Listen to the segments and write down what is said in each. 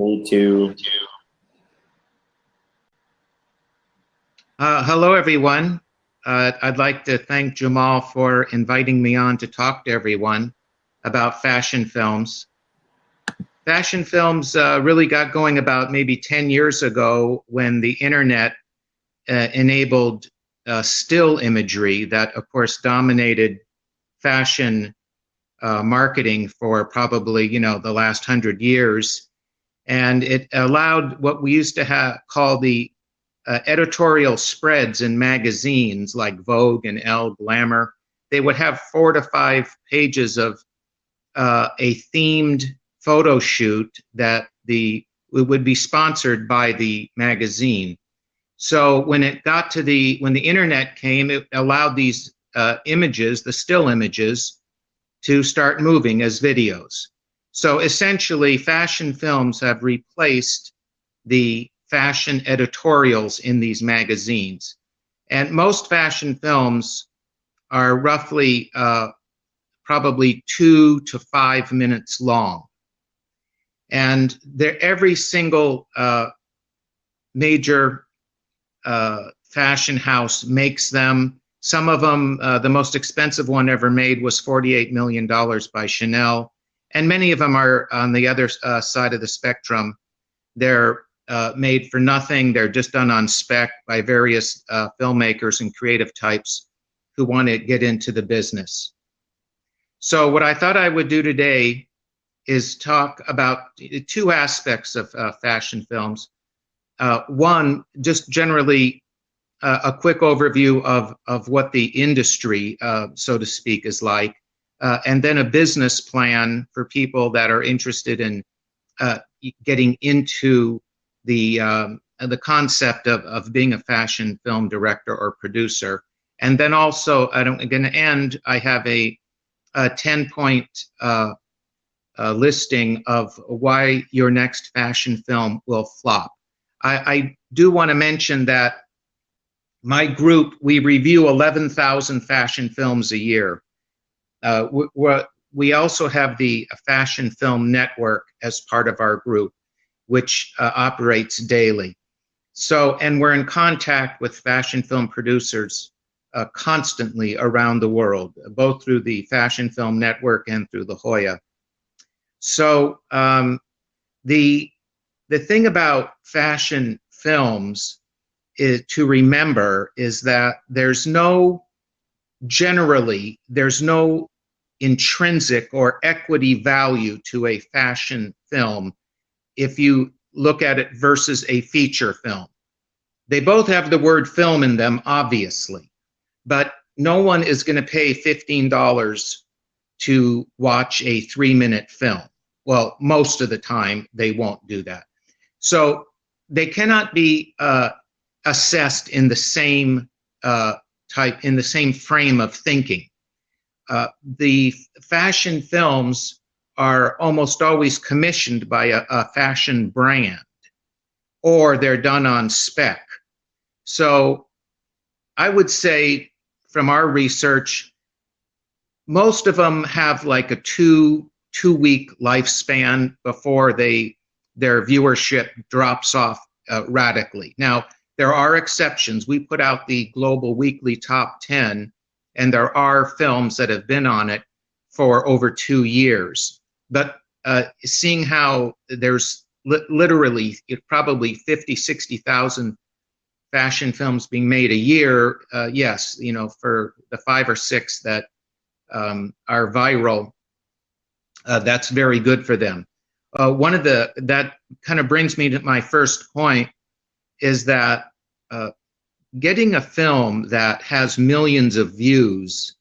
Me too. Hello, everyone. I'd like to thank Jamal for inviting me on to talk to everyone about fashion films. Fashion films really got going about maybe 10 years ago when the internet enabled still imagery that, of course, dominated fashion marketing for probably, the last 100 years. And it allowed what we used to call the editorial spreads in magazines like Vogue and Elle, Glamour. They would have 4 to 5 pages of a themed photo shoot that it would be sponsored by the magazine. So when when the internet came, it allowed these images, the still images, to start moving as videos. So essentially, fashion films have replaced the fashion editorials in these magazines. And most fashion films are roughly probably 2 to 5 minutes long. And every single major fashion house makes them. Some of them, the most expensive one ever made was $48 million by Chanel. And many of them are on the other side of the spectrum. They're made for nothing. They're just done on spec by various filmmakers and creative types who want to get into the business. So what I thought I would do today is talk about 2 aspects of fashion films. One, just generally a quick overview of what the industry, so to speak, is like, and then a business plan for people that are interested in getting into the concept of being a fashion film director or producer. And then also, I'm going to end, I have a 10-point listing of why your next fashion film will flop. I do want to mention that my group, we review 11,000 fashion films a year. We also have the Fashion Film Network as part of our group, which operates daily. So, and we're in contact with fashion film producers constantly around the world, both through the Fashion Film Network and through La Jolla. So the thing about fashion films to remember is that there's no intrinsic or equity value to a fashion film if you look at it versus a feature film. They both have the word film in them, obviously, but no one is going to pay $15 to watch a 3-minute film. Well, most of the time they won't do that. So they cannot be assessed in the same in the same frame of thinking. The fashion films are almost always commissioned by a fashion brand, or they're done on spec. So I would say from our research, most of them have like a two-week lifespan before their viewership drops off radically. Now, there are exceptions. We put out the Global Weekly Top 10, and there are films that have been on it for over 2 years. But seeing how there's literally probably 50, 60,000 fashion films being made a year, yes, for the 5 or 6 that are viral, that's very good for them. That kind of brings me to my first point, is that getting a film that has millions of views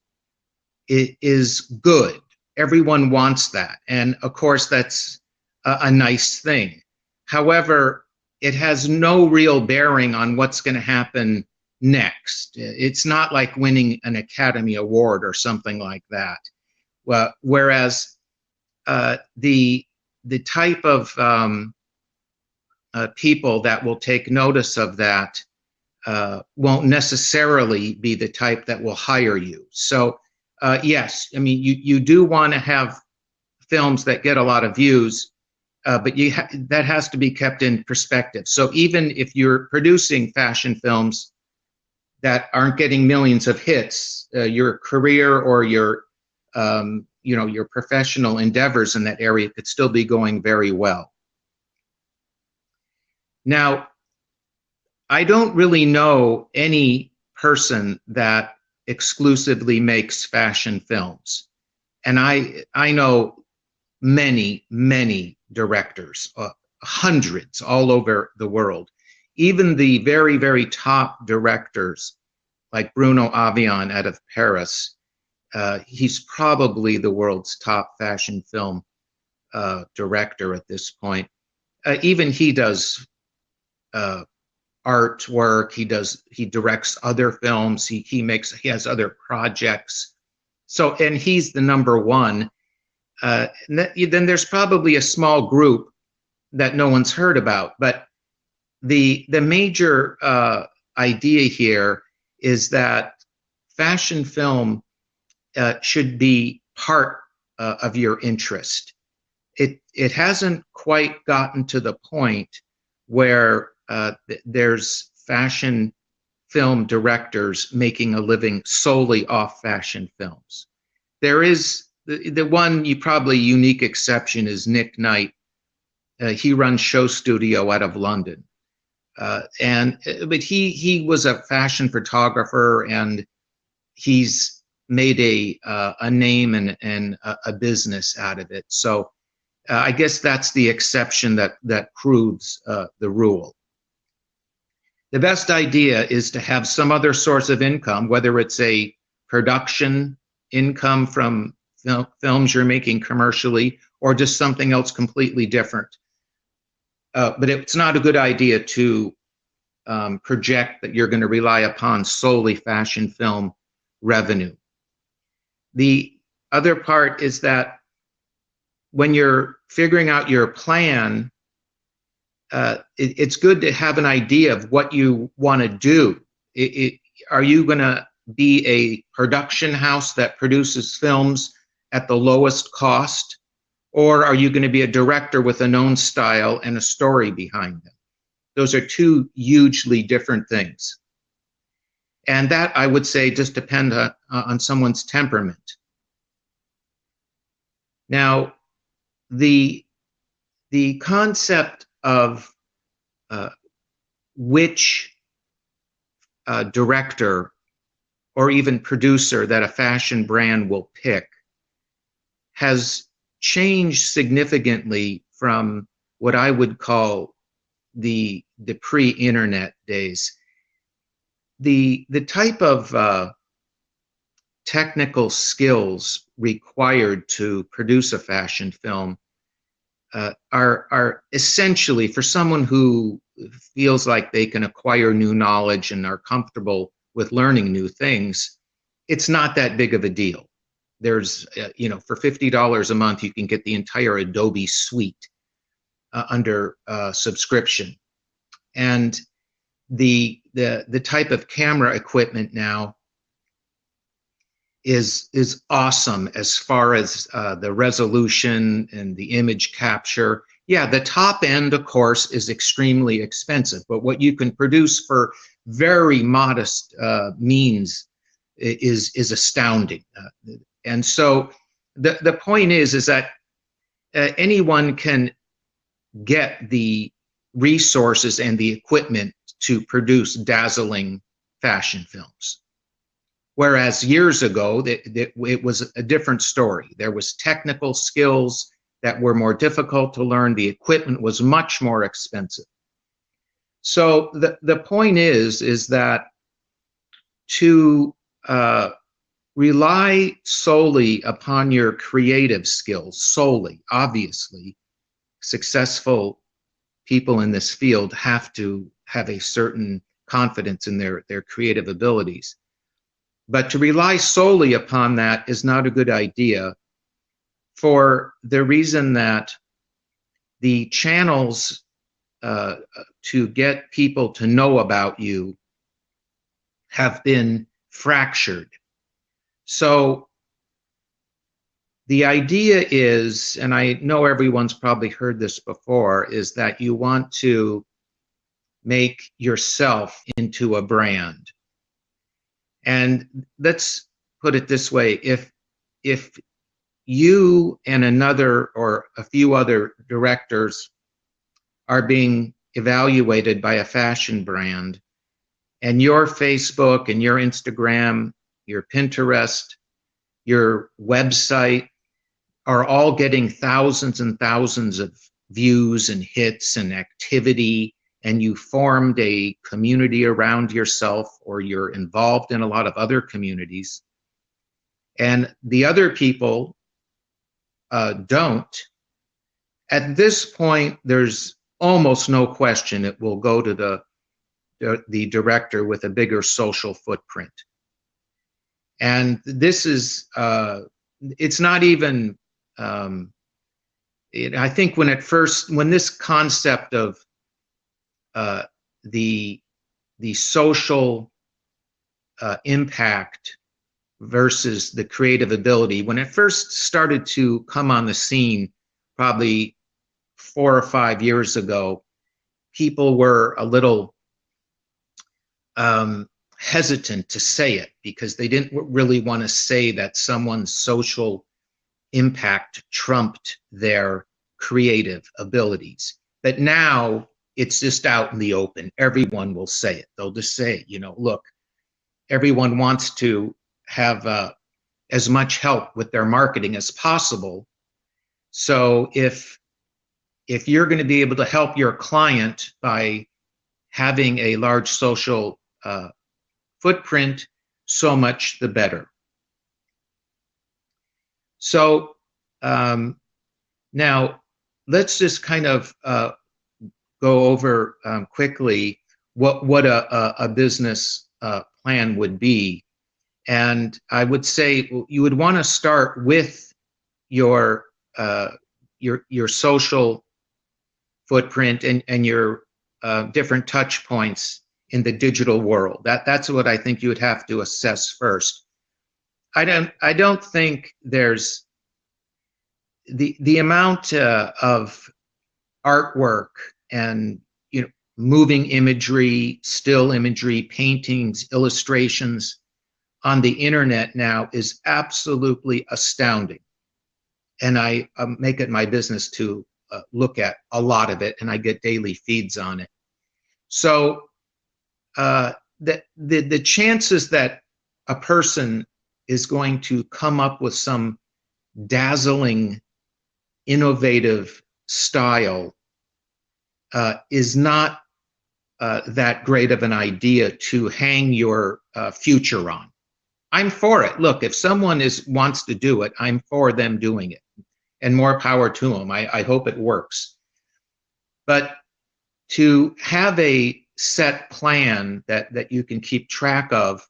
is good. Everyone wants that. And of course, that's a nice thing. However, it has no real bearing on what's going to happen next. It's not like winning an Academy Award or something like that. Whereas the type of people that will take notice of that won't necessarily be the type that will hire you. So yes, I mean, you do want to have films that get a lot of views, but that has to be kept in perspective. So even if you're producing fashion films that aren't getting millions of hits, your career or your your professional endeavors in that area could still be going very well. Now, I don't really know any person that exclusively makes fashion films. And I know many, many directors, hundreds all over the world. Even the very, very top directors, like Bruno Avion out of Paris, he's probably the world's top fashion film director at this point. Even he does artwork. He directs other films. He has other projects. So, and he's the number one. Then there's probably a small group that no one's heard about. But the major idea here is that fashion film should be part of your interest. It hasn't quite gotten to the point where there's fashion film directors making a living solely off fashion films. There is the one probably unique exception is Nick Knight. He runs Show Studio out of London, but he was a fashion photographer, and he's made a name and a business out of it. So I guess that's the exception that proves the rule. The best idea is to have some other source of income, whether it's a production income from films you're making commercially or just something else completely different. But it's not a good idea to project that you're going to rely upon solely fashion film revenue. The other part is that when you're figuring out your plan, it's good to have an idea of what you want to do. Are you going to be a production house that produces films at the lowest cost, or are you going to be a director with a known style and a story behind them? Those are two hugely different things. And that, I would say, just depends on someone's temperament. Now, the concept of which director or even producer that a fashion brand will pick has changed significantly from what I would call the pre-internet days. The type of technical skills required to produce a fashion film are essentially, for someone who feels like they can acquire new knowledge and are comfortable with learning new things, it's not that big of a deal. There's, for $50 a month, you can get the entire Adobe suite under subscription. And the type of camera equipment now is awesome as far as the resolution and the image capture. Yeah, the top end, of course, is extremely expensive, but what you can produce for very modest means is astounding. And so the point is that anyone can get the resources and the equipment to produce dazzling fashion films. Whereas years ago, it was a different story. There was technical skills that were more difficult to learn. The equipment was much more expensive. So the point is that to rely solely upon your creative skills, solely, obviously, successful people in this field have to have a certain confidence in their creative abilities. But to rely solely upon that is not a good idea, for the reason that the channels to get people to know about you have been fractured. So The idea is, and I know everyone's probably heard this before, is that you want to make yourself into a brand. And let's put it this way, if you and another or a few other directors are being evaluated by a fashion brand, and your Facebook and your Instagram, your Pinterest, your website are all getting thousands and thousands of views and hits and activity, and you formed a community around yourself, or you're involved in a lot of other communities, and the other people don't, at this point, there's almost no question it will go to the director with a bigger social footprint. And this is, it's not even, I think when this concept of the social impact versus the creative ability, when it first started to come on the scene, probably 4 or 5 years ago, people were a little hesitant to say it because they didn't really want to say that someone's social impact trumped their creative abilities. But now it's just out in the open. Everyone will say it. They'll just say, look, everyone wants to have as much help with their marketing as possible. So if you're going to be able to help your client by having a large social footprint, so much the better. So now let's just kind of go over quickly what a business plan would be. And I would say you would want to start with your social footprint and your different touch points in the digital world. That's what I think you would have to assess first. I don't think there's the amount of artwork and moving imagery, still imagery, paintings, illustrations on the internet now is absolutely astounding. And I make it my business to look at a lot of it, and I get daily feeds on it. So the chances that a person is going to come up with some dazzling, innovative style is not that great of an idea to hang your future on. I'm for it. Look, if someone wants to do it, I'm for them doing it, and more power to them. I hope it works. But to have a set plan that you can keep track of,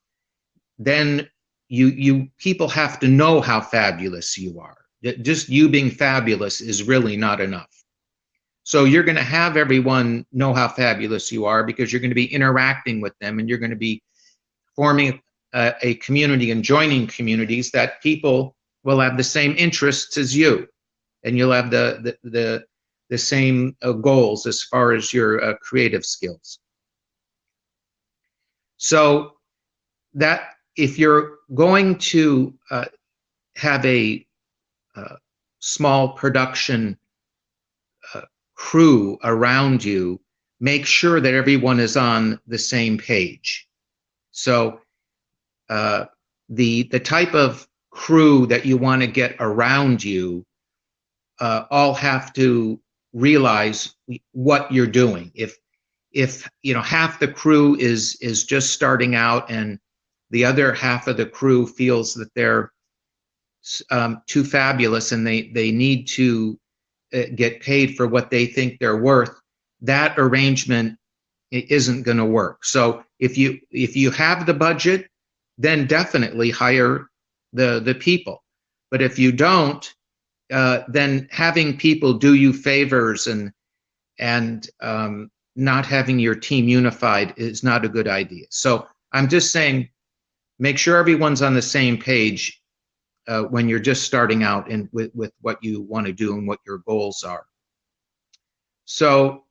then you people have to know how fabulous you are. Just you being fabulous is really not enough. So you're going to have everyone know how fabulous you are because you're going to be interacting with them, and you're going to be forming a community and joining communities that people will have the same interests as you, and you'll have the same goals as far as your creative skills. So that if you're going to have a small production crew around you, make sure that everyone is on the same page. So the type of crew that you want to get around you all have to realize what you're doing. If half the crew is just starting out and the other half of the crew feels that they're too fabulous and they need to get paid for what they think they're worth, that arrangement isn't going to work. So if you have the budget, then definitely hire the people. But if you don't, then having people do you favors and not having your team unified is not a good idea. So I'm just saying, make sure everyone's on the same page when you're just starting out and with what you want to do and what your goals are. So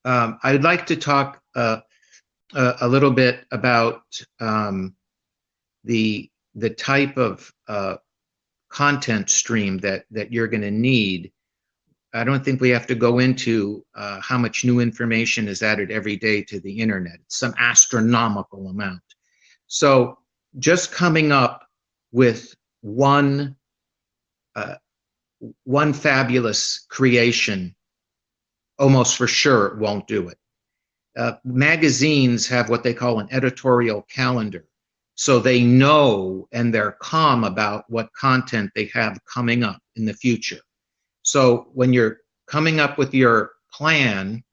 I'd like to talk a little bit about the type of content stream that you're going to need. I don't think we have to go into how much new information is added every day to the internet. It's some astronomical amount. So just coming up with one fabulous creation, almost for sure it won't do it. Magazines have what they call an editorial calendar. So they know and they're calm about what content they have coming up in the future. So when you're coming up with your plan,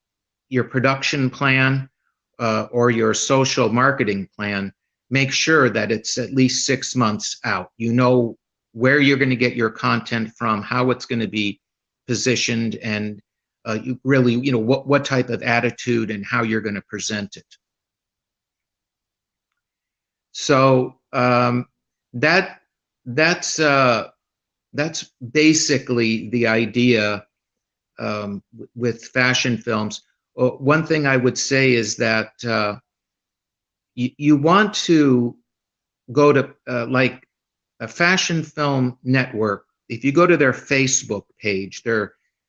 your production plan, or your social marketing plan, make sure that it's at least 6 months out. You know where you're going to get your content from, how it's going to be positioned, and you really, what type of attitude and how you're going to present it. So that's basically the idea with fashion films. One thing I would say is that you want to go to like a Fashion Film Network. If you go to their Facebook page,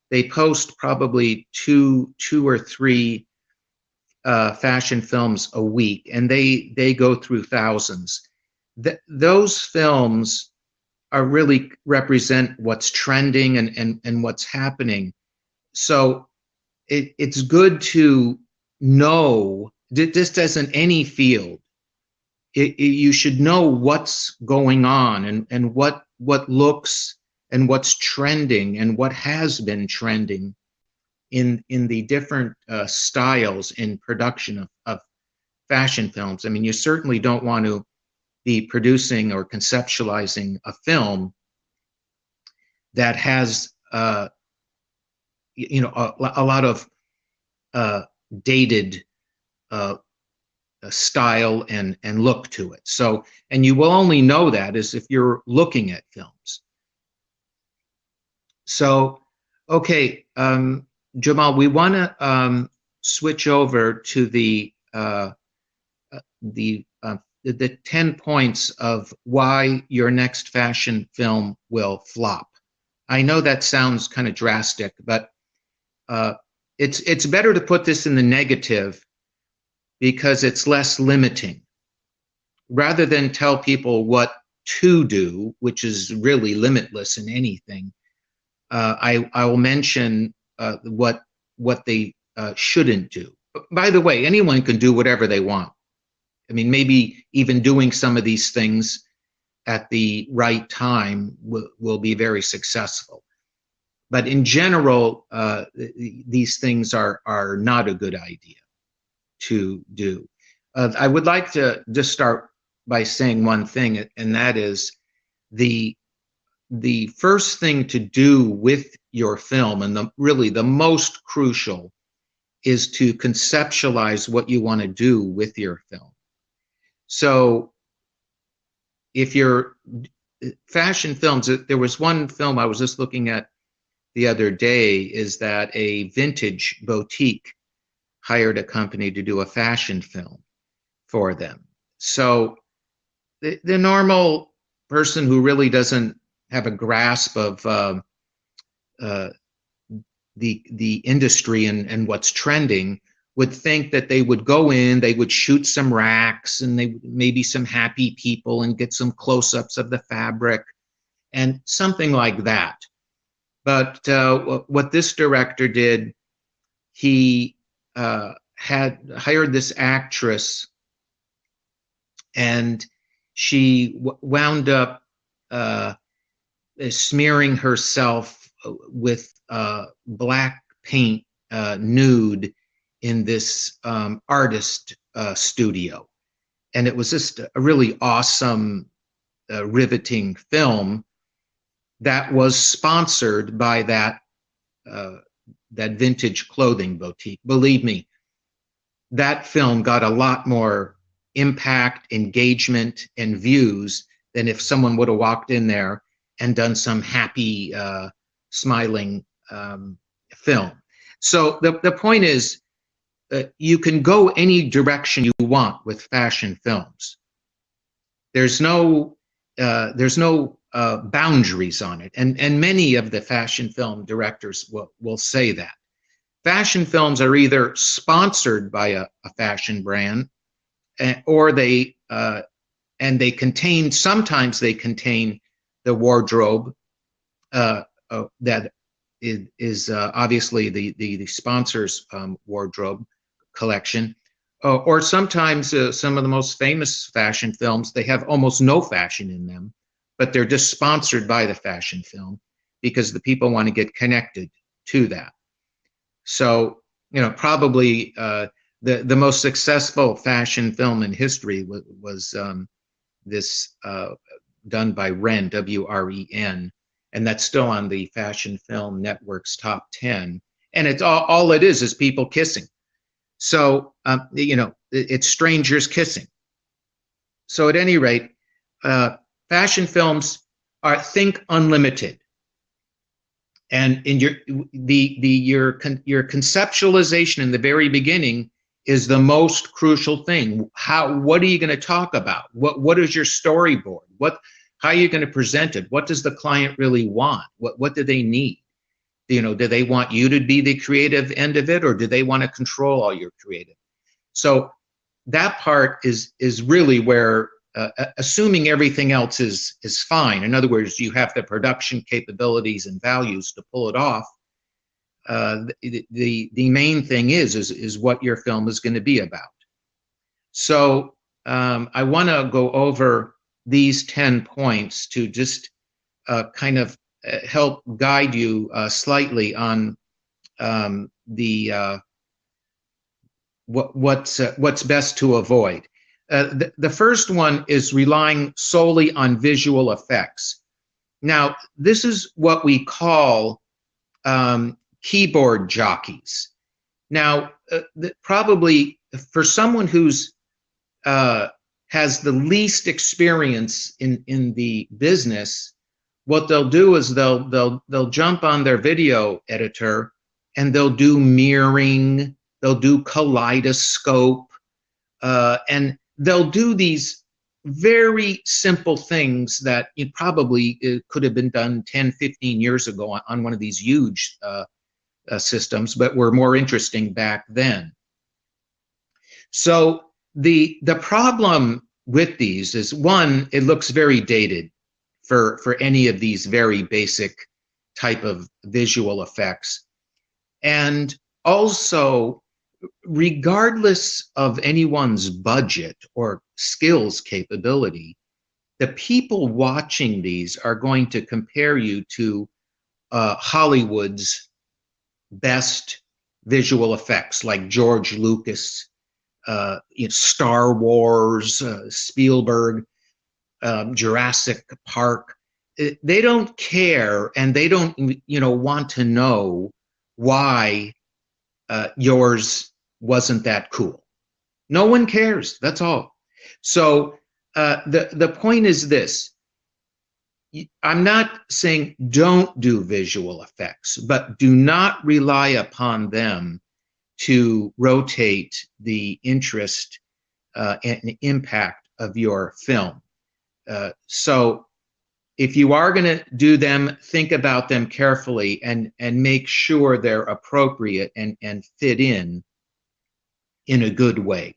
they post probably two or three fashion films a week, and they go through thousands. Those films are really represent what's trending and what's happening. So it's good to know, just as in any field, you should know what's going on and what looks and what's trending and what has been trending in the different styles in production of fashion films. I mean, you certainly don't want to be producing or conceptualizing a film that has a lot of dated style and look to it. So, and you will only know that is if you're looking at films. So, okay, Jamal, we want to switch over to the 10 points of why your next fashion film will flop. I know that sounds kind of drastic, but it's better to put this in the negative because it's less limiting. Rather than tell people what to do, which is really limitless in anything, I will mention what they shouldn't do. By the way, anyone can do whatever they want. I mean, maybe even doing some of these things at the right time will be very successful. But in general, these things are not a good idea to do. I would like to just start by saying one thing, and that is the first thing to do with your film, and really the most crucial, is to conceptualize what you want to do with your film. So if you're fashion films, there was one film I was just looking at the other day, is that a vintage boutique hired a company to do a fashion film for them. So the normal person who really doesn't have a grasp of the industry and what's trending would think that they would go in, they would shoot some racks and they maybe some happy people and get some close-ups of the fabric and something like that. But what this director did, he had hired this actress, and she wound up smearing herself with black paint nude in this artist studio. And it was just a really awesome, riveting film that was sponsored by that vintage clothing boutique. Believe me, that film got a lot more impact, engagement, and views than if someone would have walked in there and done some happy, smiling film. So the point is, you can go any direction you want with fashion films. There's no boundaries on it, and many of the fashion film directors will say that. Fashion films are either sponsored by a fashion brand, or they contain, sometimes they contain the wardrobe that is obviously the sponsor's wardrobe collection, or sometimes some of the most famous fashion films, they have almost no fashion in them, but they're just sponsored by the fashion film because the people want to get connected to that. So, probably the most successful fashion film in history was this done by Wren, W-R-E-N, and that's still on the Fashion Film Network's top 10. And it's all it is people kissing. So, it's strangers kissing. So at any rate, fashion films think unlimited. And in your conceptualization in the very beginning is the most crucial thing. What are you going to talk about? What is your storyboard? How are you going to present it? What does the client really want? What do they need? Do they want you to be the creative end of it, or do they want to control all your creative? So that part is really where, assuming everything else is fine. In other words, you have the production capabilities and values to pull it off. The main thing is what your film is going to be about. So I want to go over these 10 points to just kind of help guide you slightly on what's best to avoid. The first one is relying solely on visual effects. Now, this is what we call keyboard jockeys. Now, probably for someone who's has the least experience in the business, what they'll do is they'll jump on their video editor and they'll do mirroring, they'll do kaleidoscope, and they'll do these very simple things that it probably could have been done 10, 15 years ago on one of these huge systems, but were more interesting back then. So the problem with these is, one, it looks very dated for any of these very basic type of visual effects. And also, regardless of anyone's budget or skills capability, the people watching these are going to compare you to Hollywood's best visual effects, like George Lucas, Star Wars, Spielberg, Jurassic Park. They don't care, and they don't want to know why yours wasn't that cool. No one cares. That's all. So the point is this. I'm not saying don't do visual effects, but do not rely upon them to rotate the interest and impact of your film. So if you are going to do them, think about them carefully and make sure they're appropriate and fit in a good way.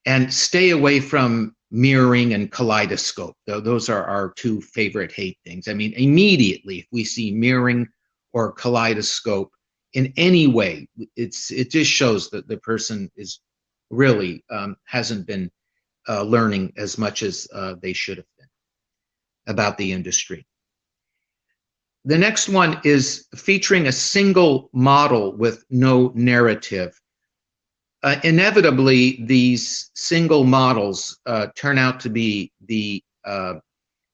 And stay away from mirroring and kaleidoscope. Those are our two favorite hate things. I mean, immediately, if we see mirroring or kaleidoscope in any way, it just shows that the person is really hasn't been learning as much as they should have been about the industry. The next one is featuring a single model with no narrative. Inevitably, these single models turn out to be the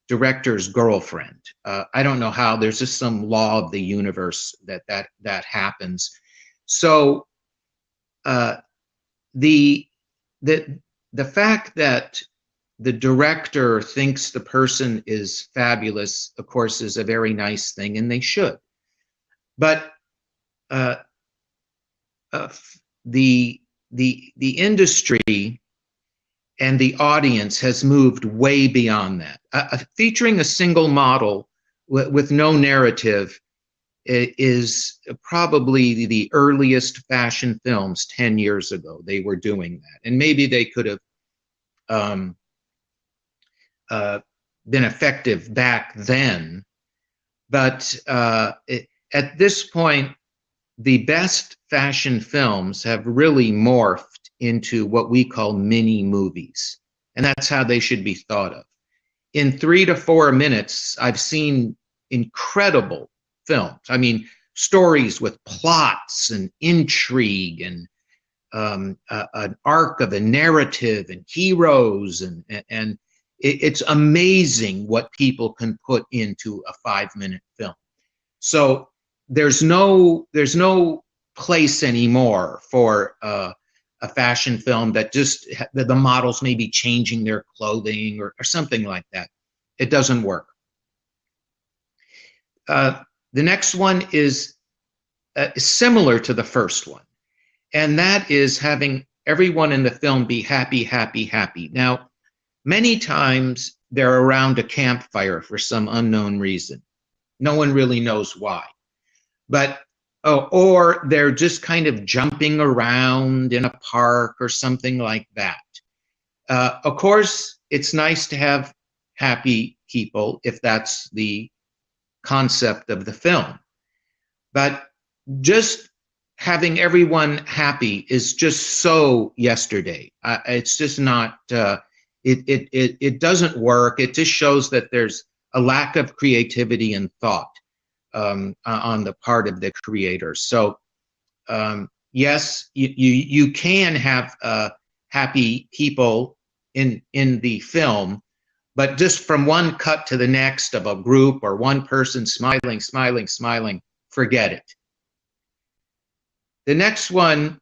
director's girlfriend. I don't know how. There's just some law of the universe that happens. So the fact that the director thinks the person is fabulous, of course, is a very nice thing, and they should. But uh, the industry and the audience has moved way beyond that. Featuring a single model with no narrative is probably the earliest fashion films 10 years ago. They were doing that. And maybe they could have been effective back then. But at this point, the best fashion films have really morphed into what we call mini movies. And that's how they should be thought of. In 3 to 4 minutes, I've seen incredible films. I mean, stories with plots and intrigue and an arc of a narrative and heroes, and it's amazing what people can put into a 5-minute film. So there's no place anymore for a fashion film that just the models may be changing their clothing or something like that. It doesn't work. The next one is similar to the first one, and that is having everyone in the film be happy, happy, happy. Now, many times they're around a campfire for some unknown reason. No one really knows why. But or they're just kind of jumping around in a park or something like that. Of course, it's nice to have happy people if that's the concept of the film. But just having everyone happy is just so yesterday. It's just not, it doesn't work. It just shows that there's a lack of creativity and thought on the part of the creators. So yes, you can have happy people in the film, but just from one cut to the next of a group or one person smiling, smiling, smiling, forget it. The next one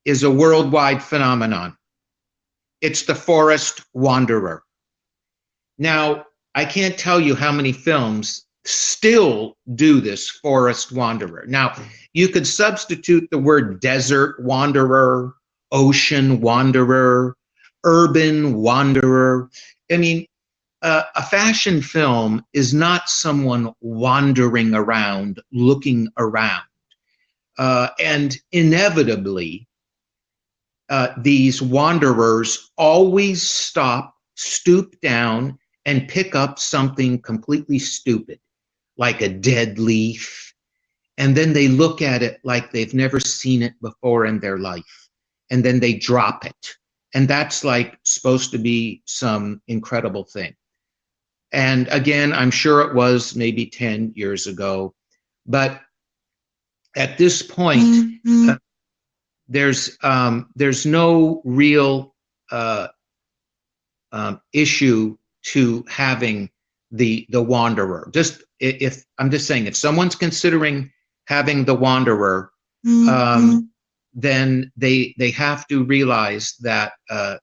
is a worldwide phenomenon. It's the forest wanderer. Now, I can't tell you how many films still do this forest wanderer. Now, you could substitute the word desert wanderer, ocean wanderer, urban wanderer. I mean, a fashion film is not someone wandering around, looking around. And inevitably, these wanderers always stop, stoop down, and pick up something completely stupid, like a dead leaf, and then they look at it like they've never seen it before in their life, and then they drop it. And that's like supposed to be some incredible thing. And again, I'm sure it was maybe 10 years ago, but at this point, there's no real issue to having the wanderer. Just if I'm just saying, if someone's considering having the wanderer, then they have to realize that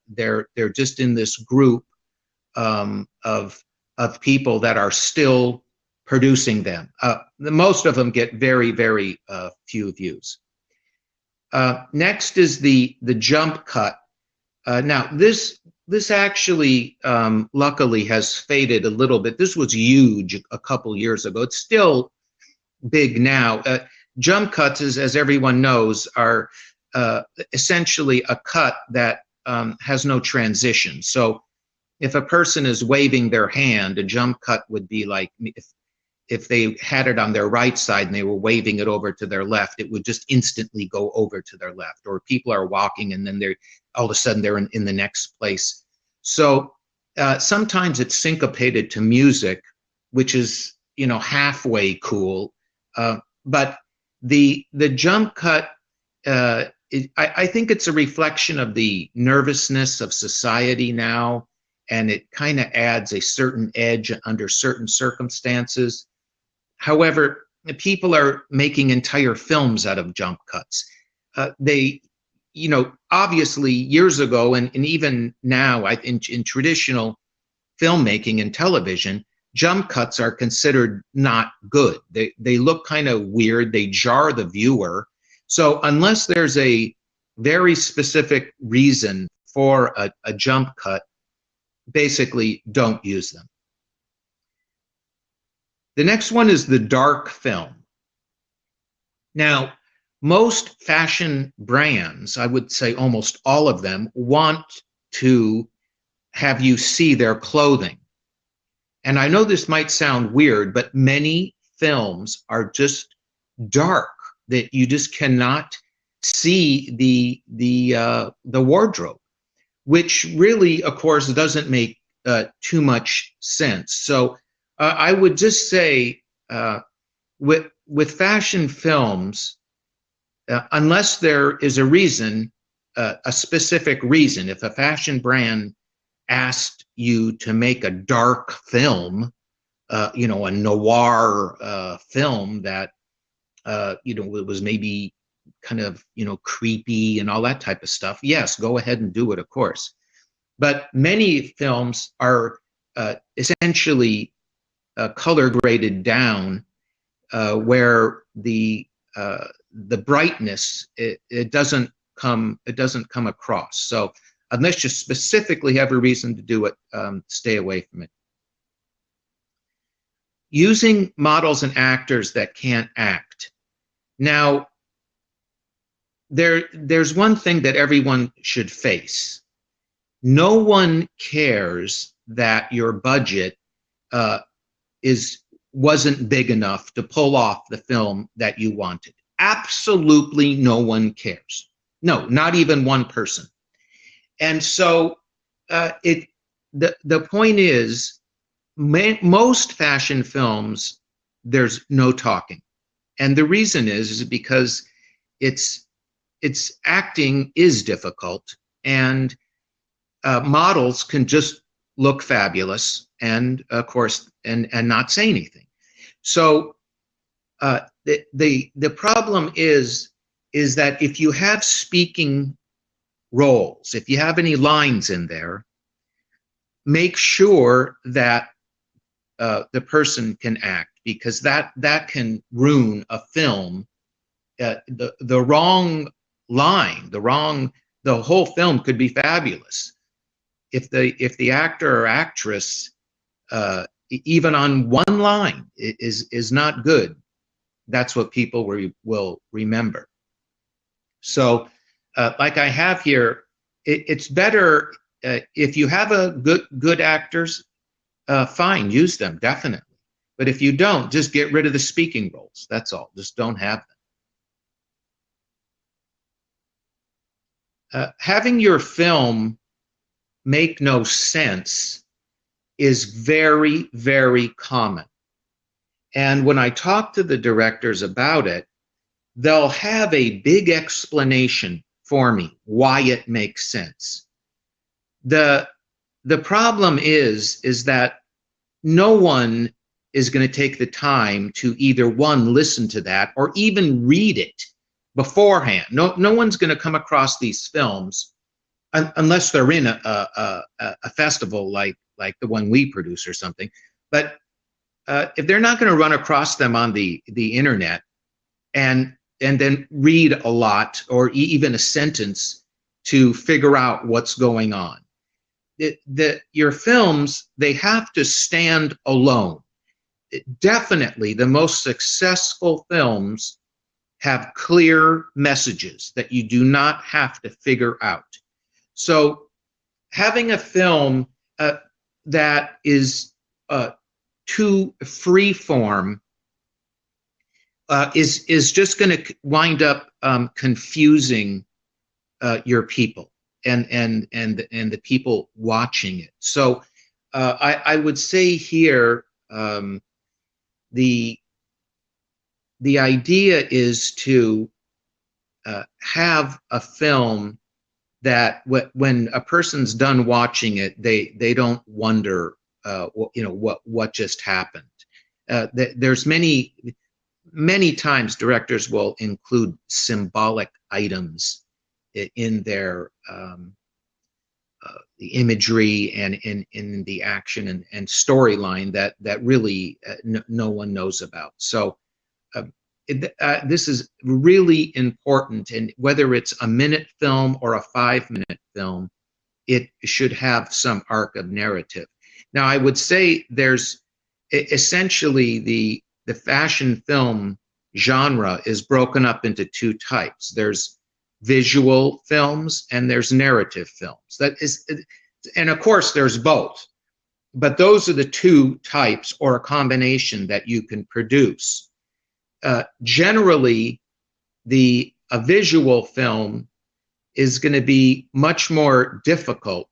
they're just in this group of people that are still producing them. Most of them get very, very few views. Next is the jump cut. Now this actually luckily has faded a little bit. This was huge a couple years ago. It's still big now. Jump cuts, as everyone knows, are essentially a cut that has no transition. So if a person is waving their hand, a jump cut would be like if they had it on their right side and they were waving it over to their left, it would just instantly go over to their left. Or people are walking and then they're all of a sudden they're in the next place. So sometimes it's syncopated to music, which is, you know, halfway cool. But the jump cut, I think it's a reflection of the nervousness of society now, and it kind of adds a certain edge under certain circumstances. However, people are making entire films out of jump cuts. obviously years ago and even now, in traditional filmmaking and television, jump cuts are considered not good. They look kind of weird. They jar the viewer. So unless there's a very specific reason for a jump cut, basically don't use them. The next one is the dark film. Now, most fashion brands, I would say almost all of them, want to have you see their clothing. And I know this might sound weird, but many films are just dark, that you just cannot see the wardrobe, which really, of course, doesn't make too much sense. So I would just say with fashion films, unless there is a reason, a specific reason, if a fashion brand asked you to make a dark film, a noir film that, it was maybe kind of, creepy and all that type of stuff, yes, go ahead and do it, of course. But many films are essentially color graded down, where the brightness it doesn't come across. So unless you specifically have a reason to do it, stay away from it. Using models and actors that can't act. Now, there's one thing that everyone should face. No one cares that your budget wasn't big enough to pull off the film that you wanted. Absolutely no one cares. No, not even one person. And so the point is, most fashion films, there's no talking. And the reason is because it's acting is difficult, and models can just look fabulous and, of course, and not say anything. So the problem is that if you have speaking roles, if you have any lines in there, make sure that the person can act, because that can ruin a film. The wrong line, the whole film could be fabulous. If the actor or actress, even on one line, is not good, that's what people will remember. So, like I have here, it's better if you have a good actors, fine, use them, definitely. But if you don't, just get rid of the speaking roles. That's all. Just don't have them. Having your film make no sense is very, very common. And when I talk to the directors about it, they'll have a big explanation for me why it makes sense. The problem is that no one is going to take the time to either, one, listen to that, or even read it beforehand. No one's going to come across these films unless they're in a festival like the one we produce or something. But if they're not going to run across them on the internet and then read a lot or even a sentence to figure out what's going on, your films, they have to stand alone. Definitely the most successful films have clear messages that you do not have to figure out. So having a film that is too free form is just going to wind up confusing your people and the people watching it. So I would say here, the idea is to have a film that when a person's done watching it, they don't wonder what just happened. There's many times directors will include symbolic items in their the imagery and in the action and storyline that really no one knows about. So this is really important, and whether it's a minute film or a 5-minute film, it should have some arc of narrative. Now, I would say there's essentially the fashion film genre is broken up into two types. There's visual films and there's narrative films. That is, and of course there's both, but those are the two types or a combination that you can produce. Generally, a visual film is going to be much more difficult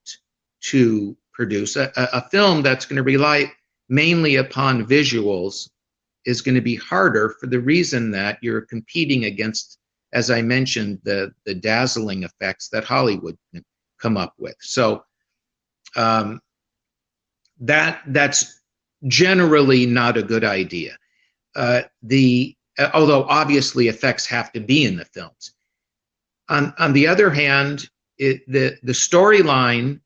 to produce. A film that's going to rely mainly upon visuals is going to be harder for the reason that you're competing against, as I mentioned, the dazzling effects that Hollywood can come up with. So that's generally not a good idea. Although obviously effects have to be in the films. On the other hand, the storyline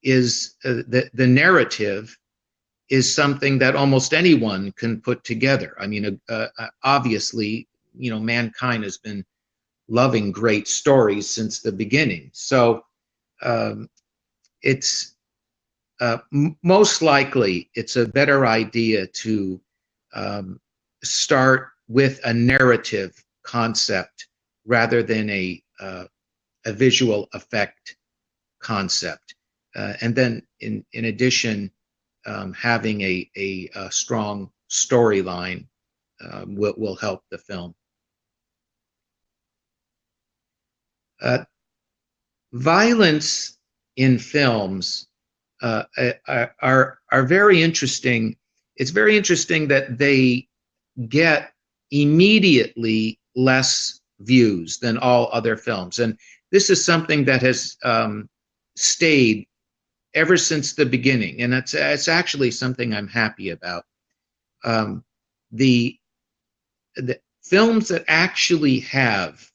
is the narrative is something that almost anyone can put together. I mean, obviously, mankind has been loving great stories since the beginning. So it's most likely it's a better idea to start with a narrative concept rather than a visual effect concept, and then in addition, having a strong storyline will help the film. Violence in films are very interesting. It's very interesting that they get immediately less views than all other films, and this is something that has stayed ever since the beginning, and it's actually something I'm happy about. The films that actually have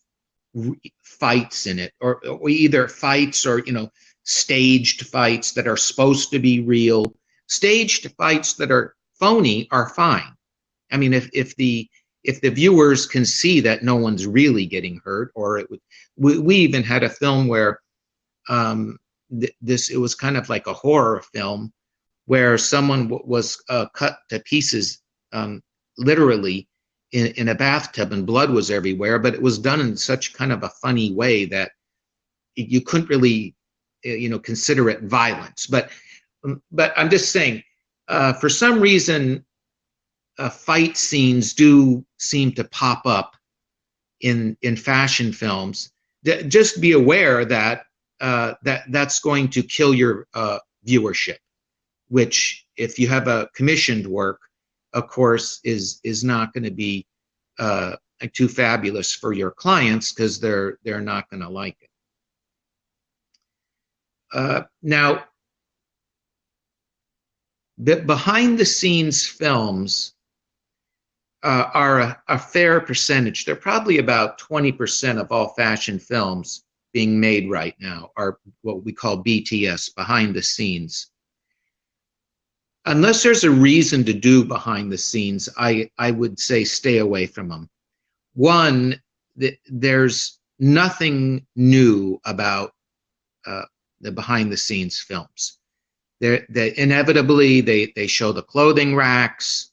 fights in it, or either fights or staged fights that are supposed to be real, staged fights that are phony are fine. I mean, if the viewers can see that no one's really getting hurt, or we even had a film where it was kind of like a horror film where someone was cut to pieces, literally in a bathtub, and blood was everywhere, but it was done in such kind of a funny way that you couldn't really consider it violence. But I'm just saying, for some reason, fight scenes do seem to pop up in fashion films. Just be aware that that's going to kill your viewership, which, if you have a commissioned work, of course, is not going to be too fabulous for your clients, because they're not going to like it. Now, the behind-the-scenes films are a fair percentage. They're probably about 20% of all fashion films being made right now are what we call BTS, behind the scenes. Unless there's a reason to do behind the scenes, I would say stay away from them. One, there's nothing new about the behind the scenes films. Inevitably, they show the clothing racks.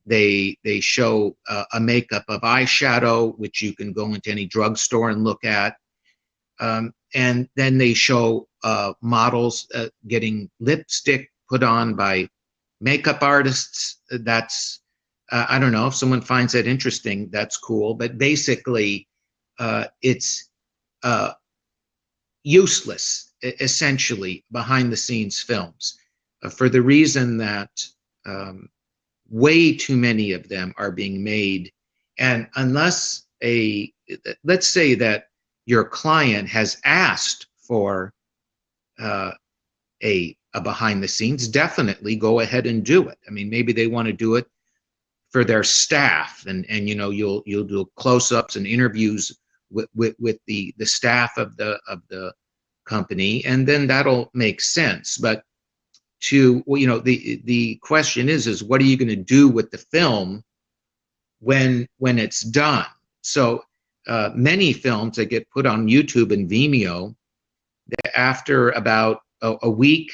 They show a makeup of eyeshadow, which you can go into any drugstore and look at. And then they show models getting lipstick put on by makeup artists. That's, I don't know, if someone finds that interesting, that's cool. But basically, it's useless, essentially, behind the scenes films, for the reason that way too many of them are being made. And unless let's say that your client has asked for a behind the scenes, definitely go ahead and do it. I mean, maybe they want to do it for their staff, and you'll do close-ups and interviews with the staff of the company, and then that'll make sense. But the question is what are you going to do with the film when it's done? So many films that get put on YouTube and Vimeo, after about a week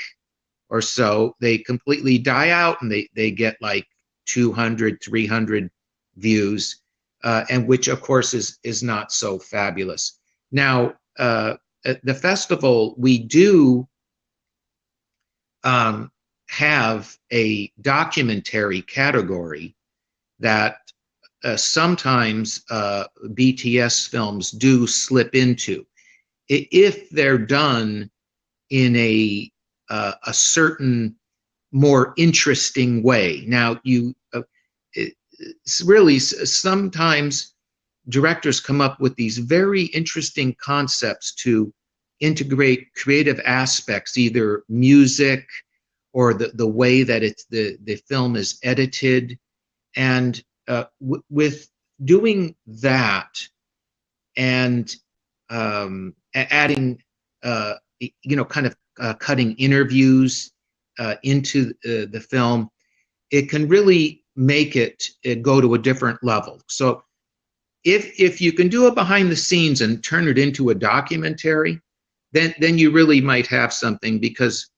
or so, they completely die out, and they get like 200, 300 views, and which of course is not so fabulous. Now, at the festival, we do have a documentary category that sometimes BTS films do slip into, if they're done in a certain more interesting way. Now, it's really sometimes directors come up with these very interesting concepts to integrate creative aspects, either music or the way that the film is edited, and with doing that and adding kind of cutting interviews into the film, it can really make it go to a different level. So if you can do it behind the scenes and turn it into a documentary, then you really might have something, because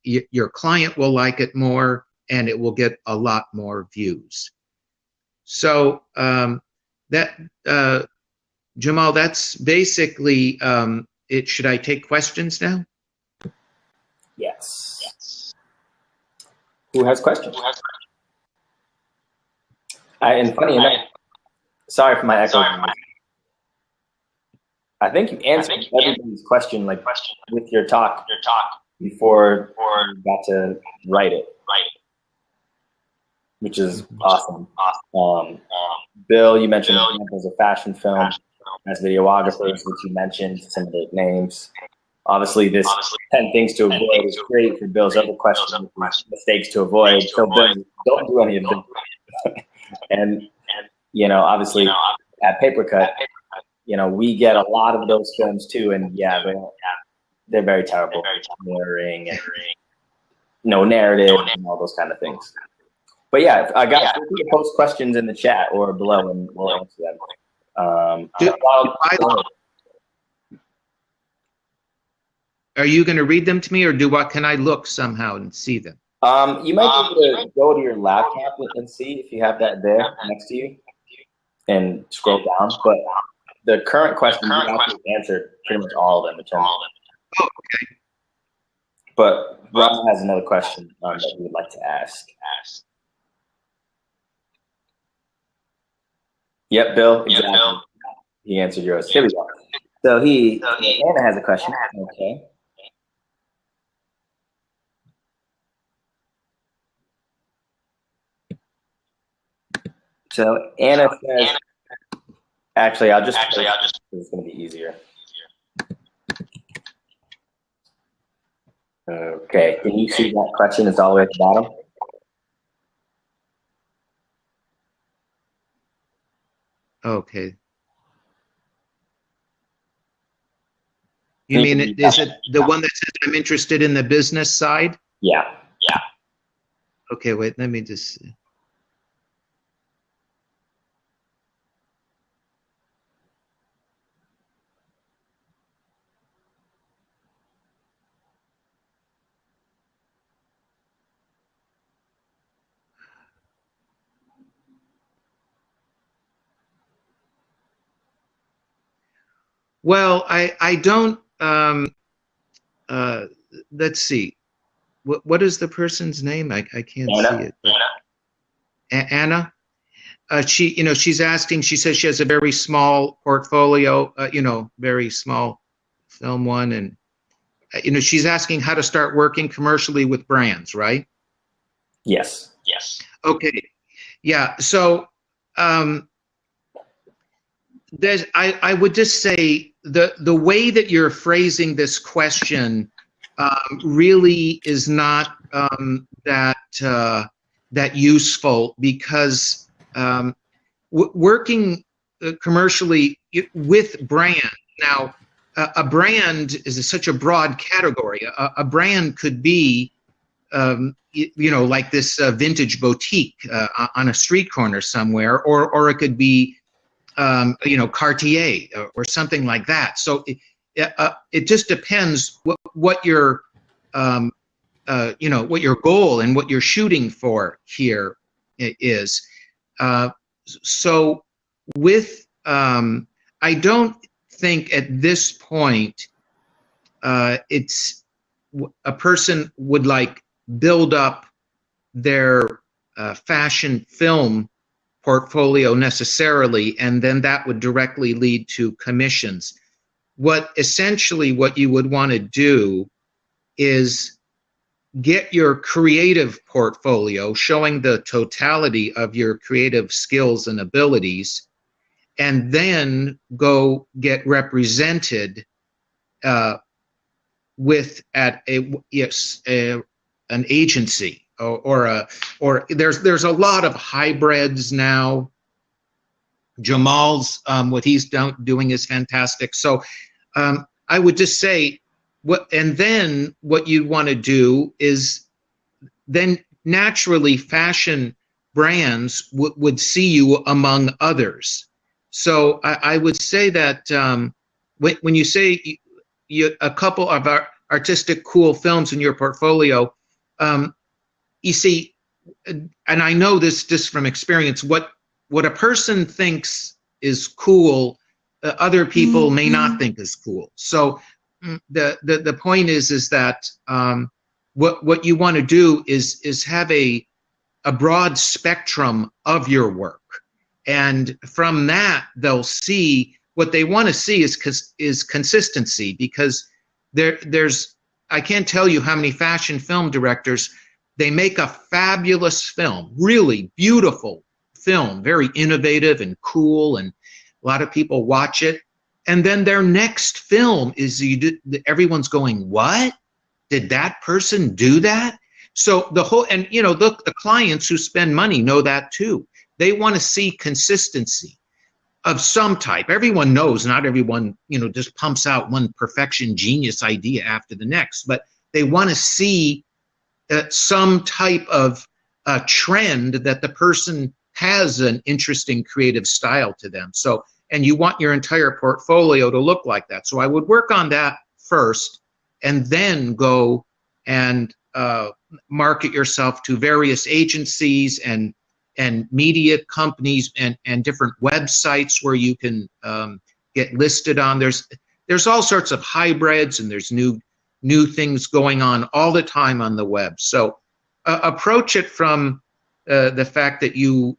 your client will like it more and it will get a lot more views. So Jamal, that's basically it. Should I take questions now? Yes. Who has questions? And funny enough, sorry for my echo. I think you answered everybody's question with your talk before you got to write it, which is awesome. Bill, you mentioned examples of fashion film as videographers, which you mentioned some of the names. Obviously, this 10 things to avoid is great for Bill's other question, mistakes to avoid. So Bill, don't do any of them. And obviously at Papercut, we get a lot of those films too, and they're very terrible. Mirroring and no narrative and all those kind of things. But I got to post questions in the chat or below, and we'll answer them. Are you going to read them to me, or can I look somehow and see them? You might be able to go to your laptop and see if you have that there next to you, and scroll down. But the current question, you actually answered pretty much all of them. Oh, okay. But Ron has another question that he would like to ask. Yep, Bill. Exactly. He answered yours. Here we go. So Anna has a question. Okay. So Anna says, actually, I'll just, it's going to be easier. Okay, can you see that question? It's all the way at the bottom. Okay. You mean, is it the one that says I'm interested in the business side? Yeah. Okay, wait, let me just see. Well, I don't, let's see. What is the person's name? I can't see it. But Anna? She's asking, she says she has a very small portfolio, very small film one. And, she's asking how to start working commercially with brands, right? Yes. Okay. Yeah. So, I would just say the way that you're phrasing this question really is not that useful, because working commercially with brand. Now, a brand is such a broad category. A brand could be, like this vintage boutique on a street corner somewhere, or it could be, Cartier or something like that. So it just depends what your what your goal and what you're shooting for here is. So with I don't think at this point it's a person would like build up their fashion film portfolio necessarily, and then that would directly lead to commissions. What you would want to do is get your creative portfolio showing the totality of your creative skills and abilities, and then go get represented with an agency or there's a lot of hybrids now. Jamal's what he's doing is fantastic. So I would just say what you want to do is then naturally fashion brands would see you among others. So I would say that when you say a couple of our artistic cool films in your portfolio, you see, and I know this just from experience, what a person thinks is cool, other people may not think is cool. So the point is that what you want to do is have a broad spectrum of your work, and from that they'll see what they want to see is consistency, because there's I can't tell you how many fashion film directors, they make a fabulous film, really beautiful film, very innovative and cool, and a lot of people watch it. And then their next film is everyone's going, what? Did that person do that? So the whole, and the clients who spend money know that too. They want to see consistency of some type. Everyone knows not everyone, just pumps out one perfection genius idea after the next, but they want to see some type of trend that the person has an interesting creative style to them. So, and you want your entire portfolio to look like that. So I would work on that first, and then go and market yourself to various agencies and media companies and different websites where you can get listed on. There's all sorts of hybrids, and there's new things going on all the time on the web. So approach it from the fact that you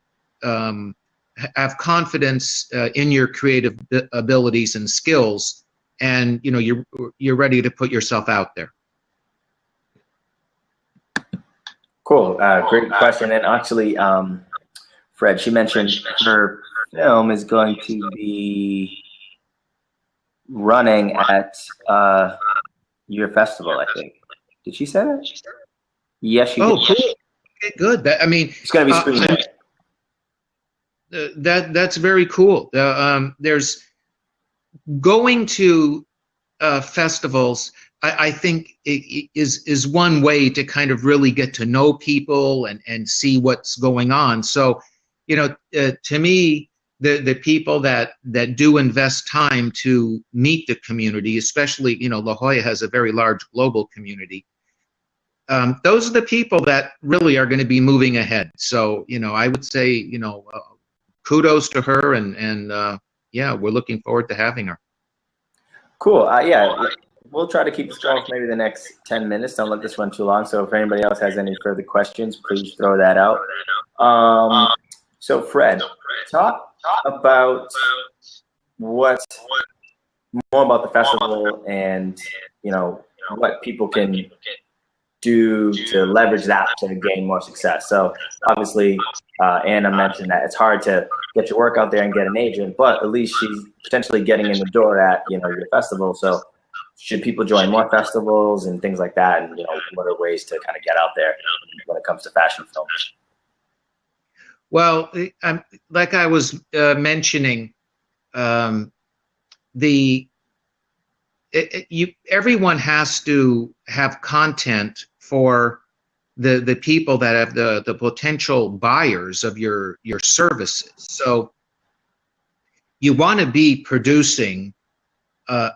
have confidence in your creative abilities and skills, and you're ready to put yourself out there. Cool. Great question. And actually, Fred, she mentioned her film is going to be running at your festival, I think. Did she say that? Yes, she did. Oh, cool. Okay, good. It's going to be screened. That's very cool. There's going to festivals. I think it is one way to kind of really get to know people and see what's going on. So, to me, the people that do invest time to meet the community, especially, La Jolla has a very large global community. Those are the people that really are going to be moving ahead. So, I would say, kudos to her, and yeah, we're looking forward to having her. Cool. Yeah, we'll try to keep this going for maybe the next 10 minutes. Don't let this run too long. So if anybody else has any further questions, please throw that out. So Fred, talk about more about the festival, and what people can do to leverage that to gain more success. So obviously, Anna mentioned that it's hard to get your work out there and get an agent, but at least she's potentially getting in the door at your festival. So should people join more festivals and things like that? And what are ways to kind of get out there when it comes to fashion films? Well, like I was mentioning, everyone has to have content for the people that have the potential buyers of your services. So you want to be producing a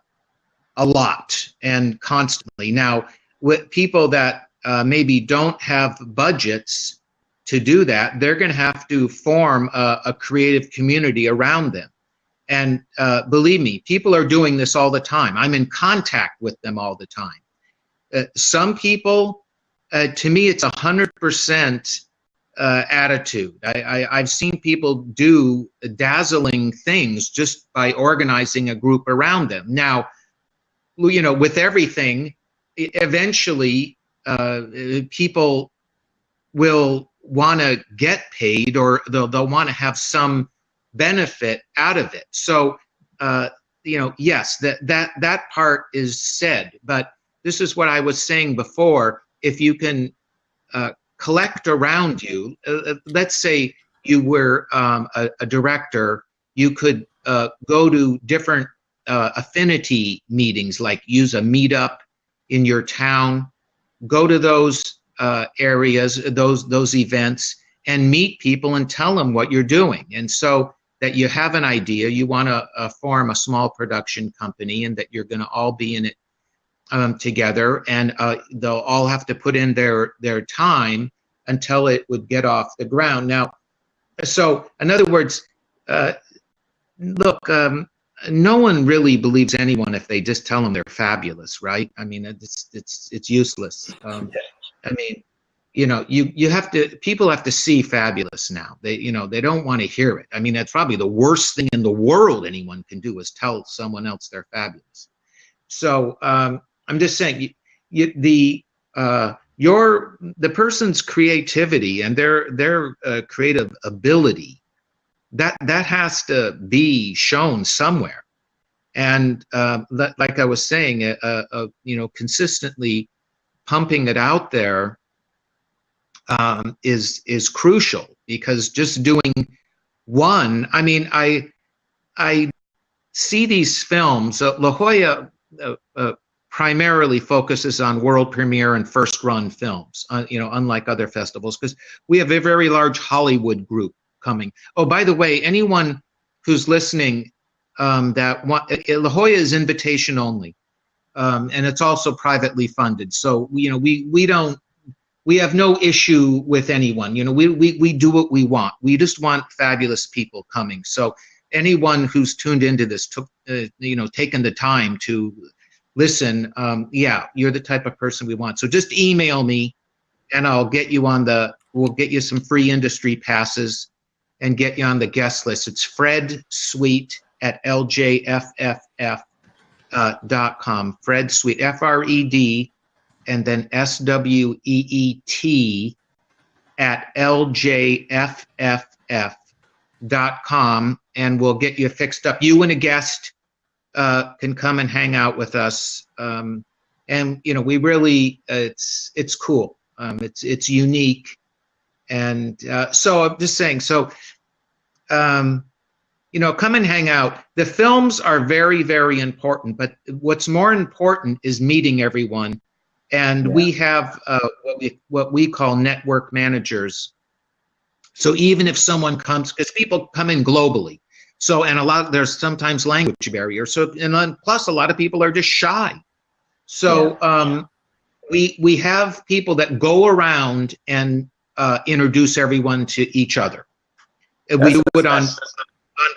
lot and constantly. Now, with people that maybe don't have budgets to do that, they're going to have to form a creative community around them. And believe me, people are doing this all the time. I'm in contact with them all the time. Some people, to me, it's 100% attitude. I've seen people do dazzling things just by organizing a group around them. Now, you know, with everything, eventually people will want to get paid, or they'll want to have some benefit out of it. So, you know, yes, that part is said, but this is what I was saying before. If you can collect around you, let's say you were a director, you could go to different affinity meetings, like use a meetup in your town, go to those areas, those events, and meet people and tell them what you're doing. And so that you have an idea, you want to form a small production company, and that you're going to all be in it together, and they'll all have to put in their time until it would get off the ground. Now, so in other words, look, no one really believes anyone if they just tell them they're fabulous, right? I mean, it's useless. I mean, you know, you have to, people have to see fabulous now. They, you know, they don't want to hear it. I mean, that's probably the worst thing in the world anyone can do, is tell someone else they're fabulous. So I'm just saying, the person's creativity and their creative ability, that has to be shown somewhere. And like I was saying, you know, consistently pumping it out there is crucial, because just doing one, I mean, I see these films. La Jolla primarily focuses on world premiere and first run films, you know, unlike other festivals, because we have a very large Hollywood group coming. Oh, by the way, anyone who's listening, that want, La Jolla is invitation only, and it's also privately funded. So, you know, we have no issue with anyone. You know, we do what we want. We just want fabulous people coming. So anyone who's tuned into this, you know, taken the time to listen, yeah, you're the type of person we want. So just email me, and I'll get you on we'll get you some free industry passes and get you on the guest list. It's Fred Sweet at ljfff.com. Fred Sweet, Fred, and then SWEET at ljfff.com, and we'll get you fixed up. You and a guest can come and hang out with us, and you know, we really, it's cool. It's unique, and so I'm just saying. So, you know, come and hang out. The films are very, very important, but what's more important is meeting everyone. And we have what we call network managers. So even if someone comes, because people come in globally, so, and there's sometimes language barriers. So, and plus a lot of people are just shy. So we have people that go around and introduce everyone to each other. We do it on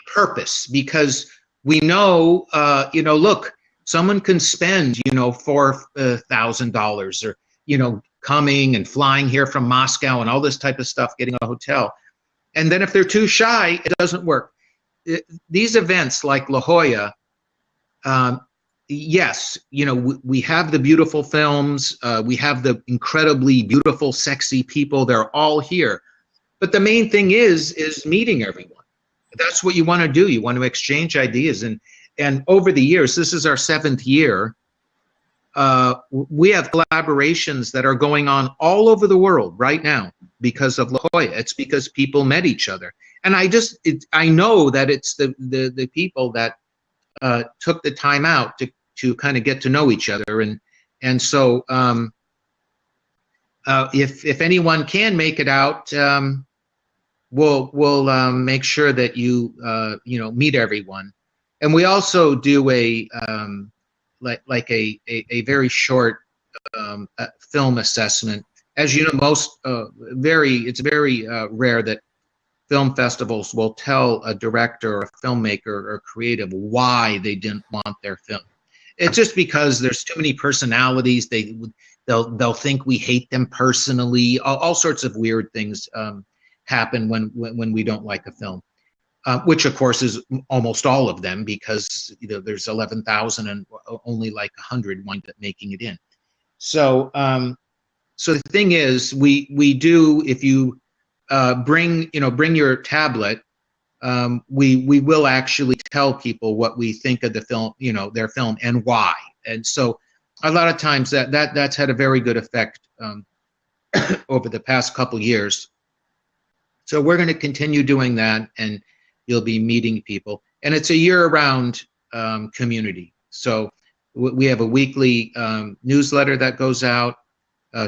purpose, because we know, you know, look, someone can spend, you know, $4,000 or, you know, coming and flying here from Moscow and all this type of stuff, getting a hotel. And then if they're too shy, it doesn't work. These events like La Jolla, yes, you know, we have the beautiful films, we have the incredibly beautiful, sexy people. They're all here. But the main thing is meeting everyone. That's what you want to do. You want to exchange ideas. And over the years, this is our 7th year, we have collaborations that are going on all over the world right now because of La Jolla. It's because people met each other. And I know that it's the people that took the time out to kind of get to know each other, and so if anyone can make it out, we'll make sure that you meet everyone. And we also do a very short film assessment. As you know, it's very rare that film festivals will tell a director or a filmmaker or creative why they didn't want their film. It's just because there's too many personalities. They'll think we hate them personally. All sorts of weird things happen when we don't like a film, which of course is almost all of them, because there's 11,000 and only like 100 wind up making it in. So so the thing is, we do, if you bring your tablet, we will actually tell people what we think of the film, their film, and why. And so a lot of times that's had a very good effect over the past couple years. So we're going to continue doing that, and you'll be meeting people. And it's a year-round community. So we have a weekly newsletter that goes out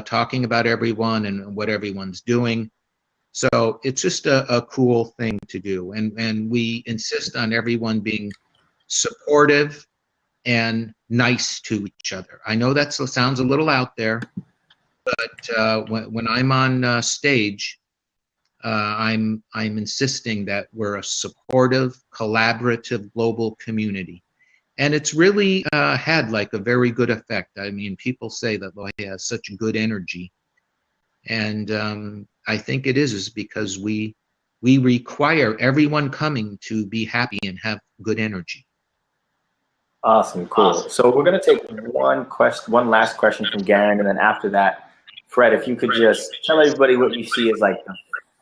talking about everyone and what everyone's doing. So it's just a cool thing to do. And we insist on everyone being supportive and nice to each other. I know that sounds a little out there, but when I'm on stage, I'm insisting that we're a supportive, collaborative, global community. And it's really had like a very good effect. I mean, people say that La Jolla has such good energy. And I think it is because we require everyone coming to be happy and have good energy. Awesome, cool. So we're going to take one last question from Garen, and then after that, Fred, if you could just tell everybody what you see as like the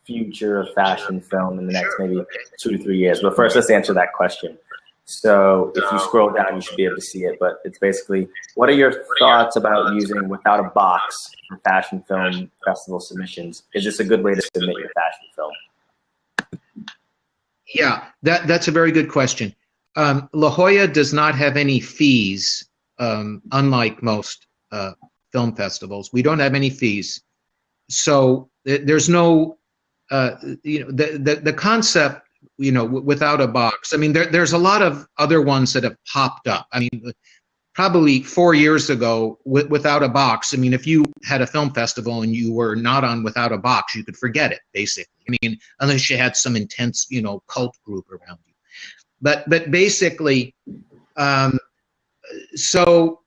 future of fashion film in the next maybe 2 to 3 years. But first, let's answer that question. So if you scroll down, you should be able to see it. But it's basically, what are your thoughts about using Without a Box for fashion film festival submissions? Is this a good way to submit your fashion film? Yeah, that's a very good question. La Jolla does not have any fees, unlike most film festivals. We don't have any fees. So there's no, the concept, Without a Box. I mean, there's a lot of other ones that have popped up. I mean, probably 4 years ago, Without a Box, I mean, if you had a film festival and you were not on Without a Box, you could forget it, basically. I mean, unless you had some intense, cult group around you. But basically, so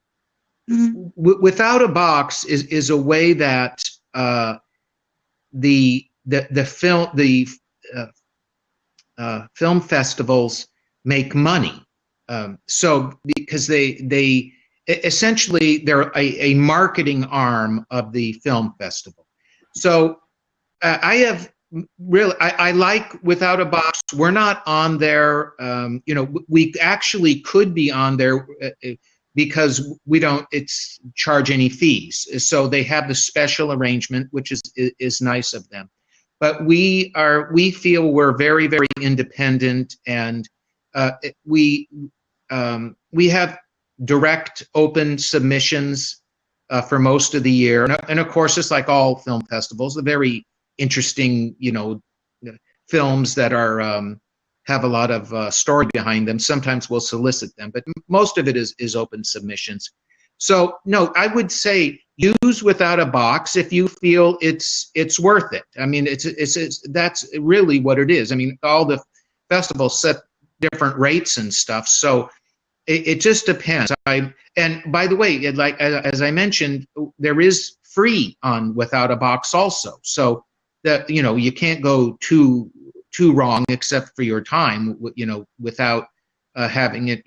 Without a Box is a way that the film festivals make money. So because they essentially they're a marketing arm of the film festival. So I like Without a Box. We're not on there. We actually could be on there because we don't charge any fees. So they have the special arrangement, which is nice of them. But we feel we're very, very independent, and we have direct, open submissions for most of the year. And of course, just like all film festivals, the very interesting, films that are have a lot of story behind them. Sometimes we'll solicit them, but most of it is open submissions. So no, I would say use Without a Box if you feel it's worth it. I mean, that's really what it is. I mean, all the festivals set different rates and stuff, so it just depends. And by the way, like as I mentioned, there is free on Without a Box also. So that you can't go too wrong except for your time, without having it,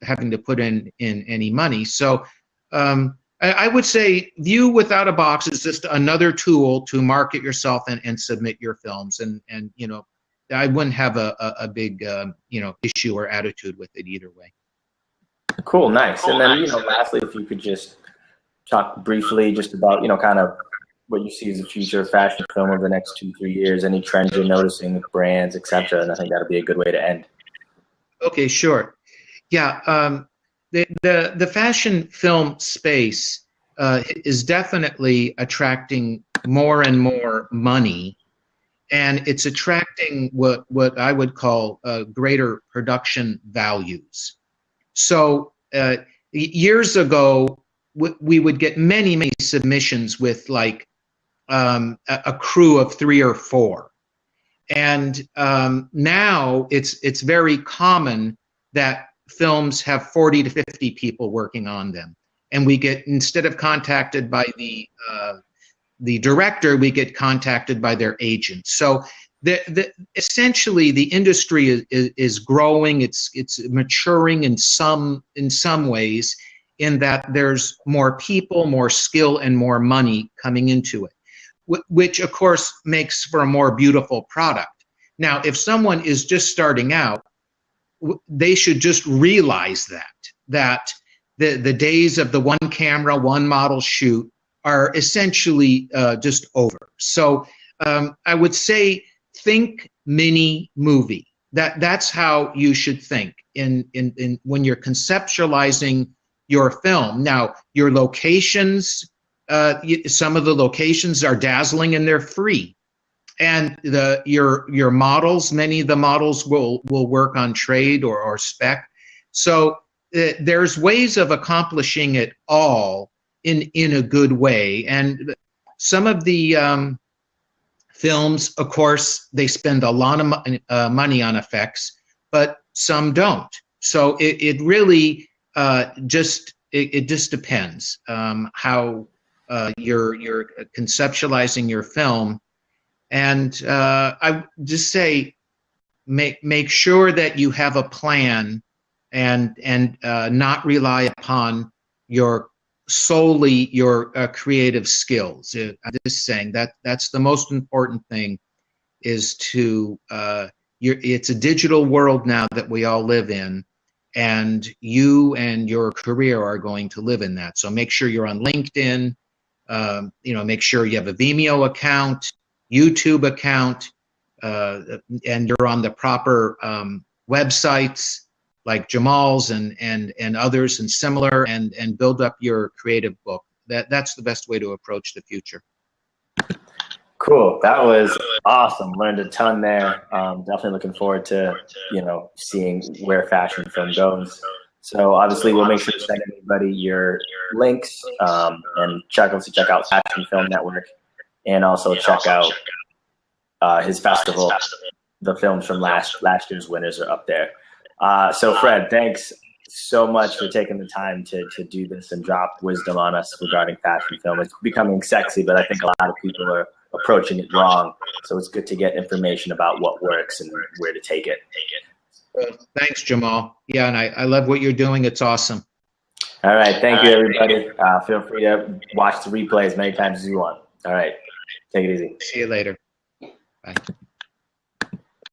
having to put in any money. So I would say view Without a Box as just another tool to market yourself and submit your films. And I wouldn't have a big issue or attitude with it either way. Cool, nice. And then lastly, if you could just talk briefly just about kind of what you see as the future of fashion film over the next 2-3 years, any trends you're noticing with brands, etc. And I think that'll be a good way to end. Okay, sure. Yeah, the fashion film space is definitely attracting more and more money, and it's attracting what I would call greater production values. So years ago, we would get many submissions with like a crew of 3 or 4. And now it's very common that films have 40 to 50 people working on them. And we get, instead of contacted by the director, we get contacted by their agent. So essentially the industry is growing, it's maturing in some ways, in that there's more people, more skill, and more money coming into it, which of course makes for a more beautiful product. Now, if someone is just starting out, they should just realize that the days of the one camera, one model shoot are essentially just over. So I would say think mini movie. That's how you should think in when you're conceptualizing your film. Now, your locations, some of the locations are dazzling and they're free. And your models, many of the models will work on trade or spec. So there's ways of accomplishing it all in a good way. And some of the films, of course, they spend a lot of money on effects, but some don't. So it really just depends how you're conceptualizing your film. And I just say, make sure that you have a plan and not rely upon solely your creative skills. I'm just saying that's the most important thing, is to it's a digital world now that we all live in, and you and your career are going to live in that. So make sure you're on LinkedIn. Make sure you have a Vimeo account, YouTube account, and you're on the proper websites like Jamal's and others and similar, and build up your creative book. That's the best way to approach the future. Cool. That was awesome. Learned a ton there. Definitely looking forward to, seeing where fashion film goes. So obviously we'll make sure to send everybody your links, and check out Fashion Film Network, and also check out his festival. The films from last year's winners are up there. So Fred, thanks so much for taking the time to do this and drop wisdom on us regarding fashion film. It's becoming sexy, but I think a lot of people are approaching it wrong. So it's good to get information about what works and where to take it. Well, thanks, Jamal. Yeah, and I love what you're doing. It's awesome. All right. Thank you, everybody. Feel free to watch the replay as many times as you want. All right. Take it easy. See you later. Bye.